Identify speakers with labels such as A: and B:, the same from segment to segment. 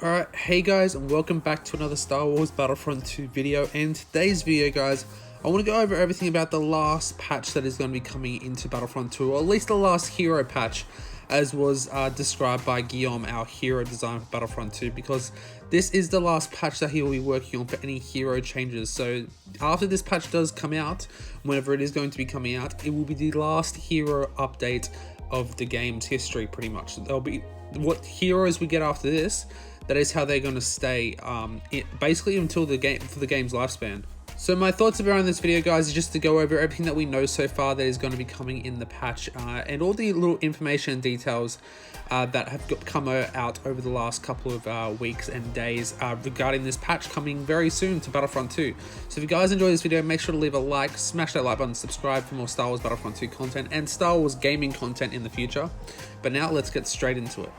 A: Alright, hey guys, and welcome back to another Star Wars Battlefront 2 video. And today's video, guys, I want to go over everything about the last patch that is going to be coming into Battlefront 2, or at least the last hero patch, as was described by Guillaume, our hero designer for Battlefront 2, because this is the last patch that he will be working on for any hero changes. So after this patch does come out, whenever it is going to be coming out, it will be the last hero update of the game's history, pretty much. There'll be what heroes we get after this. That is how they're going to stay basically until the game's lifespan. So my thoughts around this video, guys, is just to go over everything that we know so far that is going to be coming in the patch, and all the little information and details that have come out over the last couple of weeks and days regarding this patch coming very soon to Battlefront 2. So if you guys enjoy this video, make sure to leave a like, smash that like button, subscribe for more Star Wars Battlefront 2 content and Star Wars gaming content in the future. But now let's get straight into it.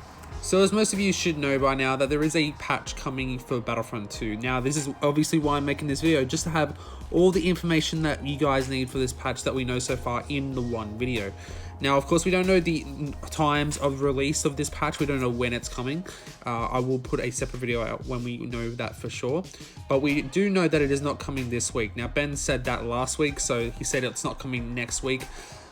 A: So as most of you should know by now, that there is a patch coming for Battlefront 2. Now this is obviously why I'm making this video, just to have all the information that you guys need for this patch that we know so far in the one video. Now of course we don't know the times of release of this patch, we don't know when it's coming. I will put a separate video out when we know that for sure. But we do know that it is not coming this week. Now Ben said that last week, so he said it's not coming next week,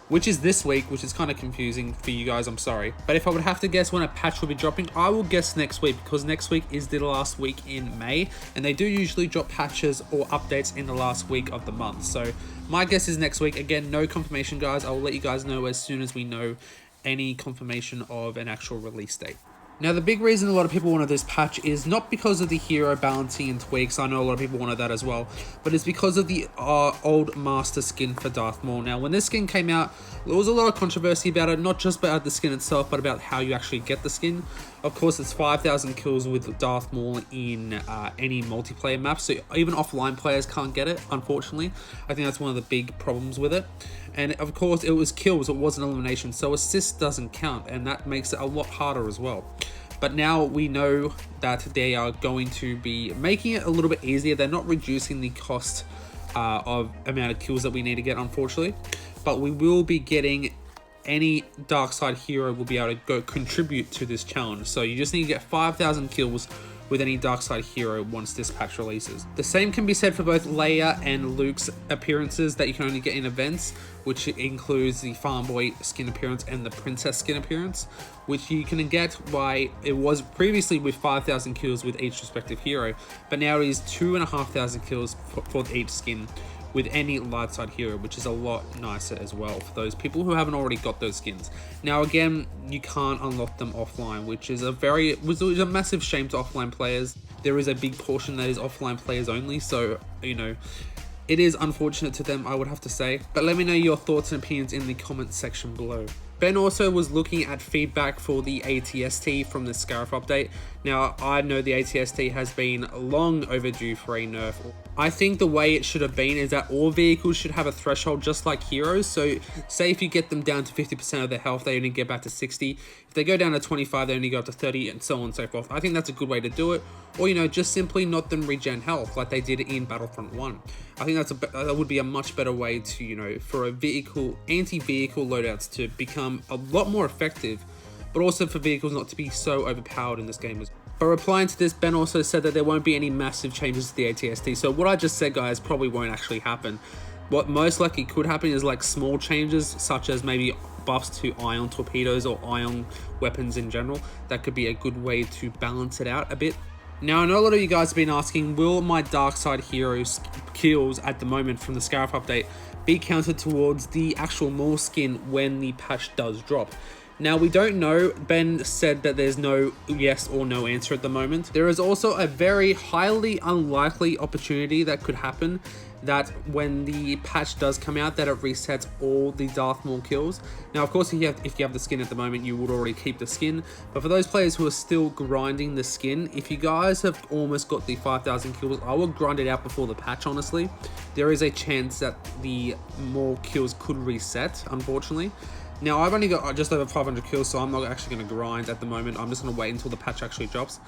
A: which is this week, which is kind of confusing for you guys, I'm sorry. But if I would have to guess when a patch will be dropping, I will guess next week, because next week is the last week in May, and they do usually drop patches or updates in the last week of the month. So my guess is next week. Again, no confirmation, guys. I will let you guys know as soon as we know any confirmation of an actual release date. Now, the big reason a lot of people wanted this patch is not because of the hero balancing and tweaks. I know a lot of people wanted that as well, but it's because of the old master skin for Darth Maul. Now, when this skin came out, there was a lot of controversy about it, not just about the skin itself, but about how you actually get the skin. Of course, it's 5,000 kills with Darth Maul in any multiplayer map, so even offline players can't get it, unfortunately. I think that's one of the big problems with it. And of course, it was kills, it wasn't elimination, so assist doesn't count, and that makes it a lot harder as well. But now we know that they are going to be making it a little bit easier. They're not reducing the cost of amount of kills that we need to get, unfortunately. But we will be getting any dark side hero will be able to go contribute to this challenge. So you just need to get 5,000 kills with any dark side hero once this patch releases. The same can be said for both Leia and Luke's appearances that you can only get in events, which includes the Farm Boy skin appearance and the Princess skin appearance, which you can get by, it was previously with 5,000 kills with each respective hero, but now it is 2,500 kills for each skin with any light side hero, which is a lot nicer as well for those people who haven't already got those skins. Now again, you can't unlock them offline, which is a massive shame to offline players. There is a big portion that is offline players only, so you know, it is unfortunate to them, I would have to say. But let me know your thoughts and opinions in the comment section below. Ben also was looking at feedback for the ATST from the Scarif update. Now, I know the ATST has been long overdue for a nerf. I think the way it should have been is that all vehicles should have a threshold just like heroes. So say if you get them down to 50% of their health, they only get back to 60. If they go down to 25, they only go up to 30, and so on and so forth. I think that's a good way to do it. Or, you know, just simply not them regen health like they did in Battlefront 1. I think that would be a much better way to, you know, for a anti-vehicle loadouts to become a lot more effective, but also for vehicles not to be so overpowered in this game. But replying to this, Ben also said that there won't be any massive changes to the ATST. So what I just said, guys, probably won't actually happen. What most likely could happen is like small changes, such as maybe buffs to ion torpedoes or ion weapons in general. That could be a good way to balance it out a bit. Now, I know a lot of you guys have been asking, will my dark side heroes kills at the moment from the Scarif update be counted towards the actual Maul skin when the patch does drop? Now, we don't know. Ben said that there's no yes or no answer at the moment. There is also a very highly unlikely opportunity that could happen, that when the patch does come out, that it resets all the Darth Maul kills. Now, of course, if you have the skin at the moment, you would already keep the skin. But for those players who are still grinding the skin, if you guys have almost got the 5,000 kills, I would grind it out before the patch, honestly. There is a chance that the Maul kills could reset, unfortunately. Now, I've only got just over 500 kills, so I'm not actually going to grind at the moment. I'm just going to wait until the patch actually drops.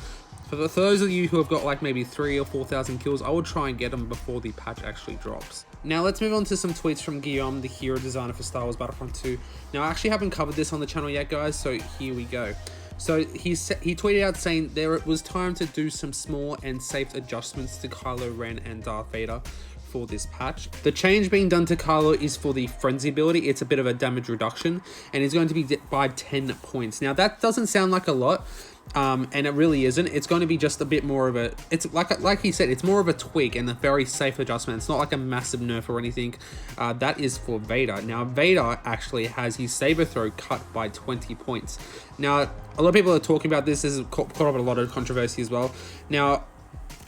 A: For those of you who have got like maybe 3,000 or 4,000 kills, I would try and get them before the patch actually drops. Now let's move on to some tweets from Guillaume, the hero designer for Star Wars Battlefront 2. Now I actually haven't covered this on the channel yet, guys, so here we go. So he tweeted out saying there it was time to do some small and safe adjustments to Kylo Ren and Darth Vader for this patch. The change being done to Kylo is for the frenzy ability. It's a bit of a damage reduction, and it's going to be by 10 points. Now that doesn't sound like a lot, and it really isn't. It's going to be just a bit more of a, it's like he said, it's more of a tweak and a very safe adjustment. It's not like a massive nerf or anything. That is for Vader. Now Vader actually has his saber throw cut by 20 points. Now a lot of people are talking about this. This has caught up a lot of controversy as well. Now,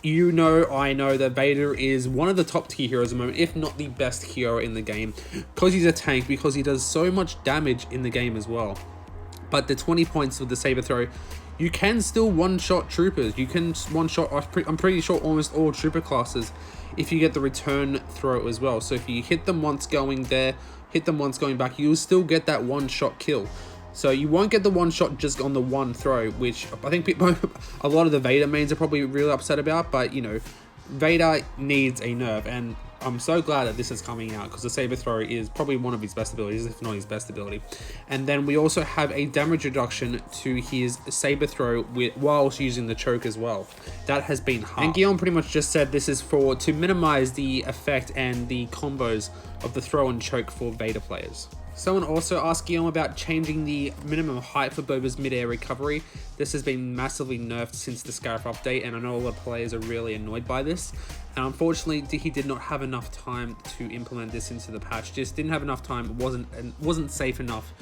A: you know, I know that Vader is one of the top tier heroes at the moment, if not the best hero in the game, because he's a tank, because he does so much damage in the game as well. But the 20 points with the saber throw, you can still one-shot troopers. You can one-shot, I'm pretty sure, almost all trooper classes if you get the return throw as well. So if you hit them once going there, hit them once going back, you'll still get that one-shot kill. So you won't get the one shot just on the one throw, which I think people, a lot of the Vader mains are probably really upset about. But, you know, Vader needs a nerf, and I'm so glad that this is coming out, because the saber throw is probably one of his best abilities, if not his best ability. And then we also have a damage reduction to his saber throw whilst using the choke as well. That has been halved. And Guillaume pretty much just said this is to minimize the effect and the combos of the throw and choke for Vader players. Someone also asked Guillaume about changing the minimum height for Boba's mid-air recovery. This has been massively nerfed since the Scarif update, and I know a lot of players are really annoyed by this. And unfortunately, he did not have enough time to implement this into the patch. Just didn't have enough time. It wasn't safe enough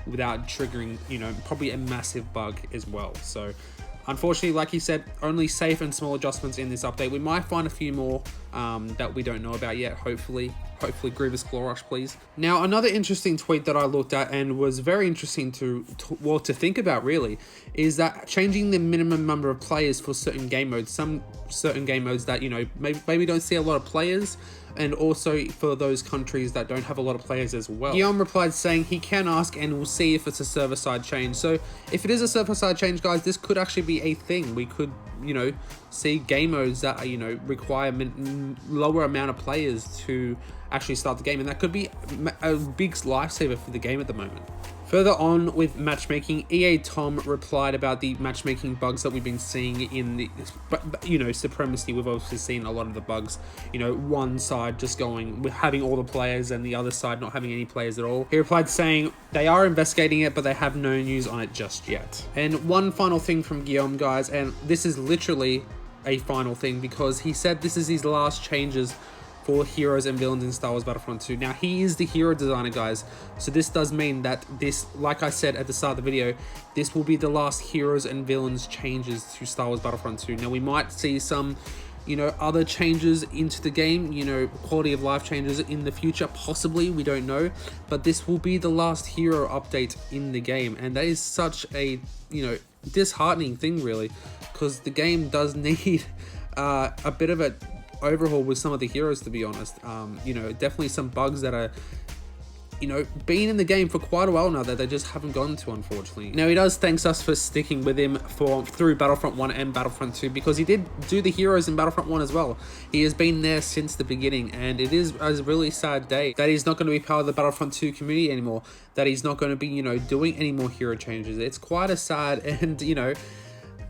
A: without triggering, you know, probably a massive bug as well. So unfortunately, like he said, only safe and small adjustments in this update. We might find a few more that we don't know about yet, hopefully. Hopefully Grievous Claw Rush, please. Now, another interesting tweet that I looked at and was very interesting to think about, really, is that changing the minimum number of players for certain game modes. Some certain game modes that, you know, maybe don't see a lot of players, and also for those countries that don't have a lot of players as well. Guillaume replied saying he can ask and we'll see if it's a server-side change. So if it is a server-side change, guys, this could actually be a thing. We could, you know, see game modes that, you know, require lower amount of players to actually start the game, and that could be a big lifesaver for the game at the moment. Further on with matchmaking, EA Tom replied about the matchmaking bugs that we've been seeing in the, you know, Supremacy. We've also seen a lot of the bugs, you know, one side just going with having all the players and the other side not having any players at all. He replied saying they are investigating it, but they have no news on it just yet. And one final thing from Guillaume, guys, and this is literally a final thing, because he said this is his last changes for heroes and villains in Star Wars Battlefront 2. Now, he is the hero designer, guys, so this does mean that this, like I said at the start of the video, this will be the last heroes and villains changes to Star Wars Battlefront 2. Now, we might see some, you know, other changes into the game, you know, quality of life changes in the future, possibly, we don't know, but this will be the last hero update in the game, and that is such a, you know, disheartening thing, really, because the game does need a bit of a overhaul with some of the heroes, to be honest. You know, definitely some bugs that are, you know, been in the game for quite a while now that they just haven't gotten to, unfortunately. Now, he does thanks us for sticking with him through Battlefront 1 and Battlefront 2, because he did do the heroes in Battlefront 1 as well. He has been there since the beginning, and it is a really sad day that he's not going to be part of the Battlefront 2 community anymore, that he's not going to be, you know, doing any more hero changes. It's quite a sad, and, you know,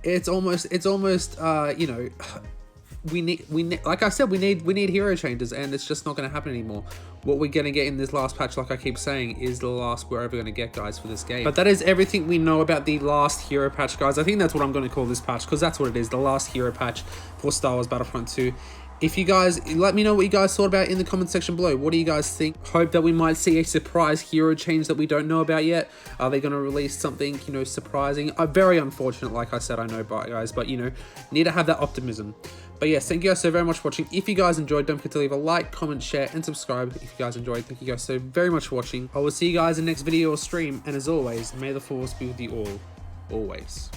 A: it's almost you know, we need, like I said, we need hero changes, and it's just not going to happen anymore. What we're going to get in this last patch, like I keep saying, is the last we're ever going to get, guys, for this game. But that is everything we know about the last hero patch, guys. I think that's what I'm going to call this patch, because that's what it is, the last hero patch for Star Wars Battlefront 2. If you guys, let me know what you guys thought about in the comment section below. What do you guys think? Hope that we might see a surprise hero change that we don't know about yet. Are they going to release something, you know, surprising? Very unfortunate, like I said, I know, guys, but, you know, need to have that optimism. But yes, thank you guys so very much for watching. If you guys enjoyed, don't forget to leave a like, comment, share, and subscribe if you guys enjoyed. Thank you guys so very much for watching. I will see you guys in the next video or stream, and as always, may the force be with you all, always.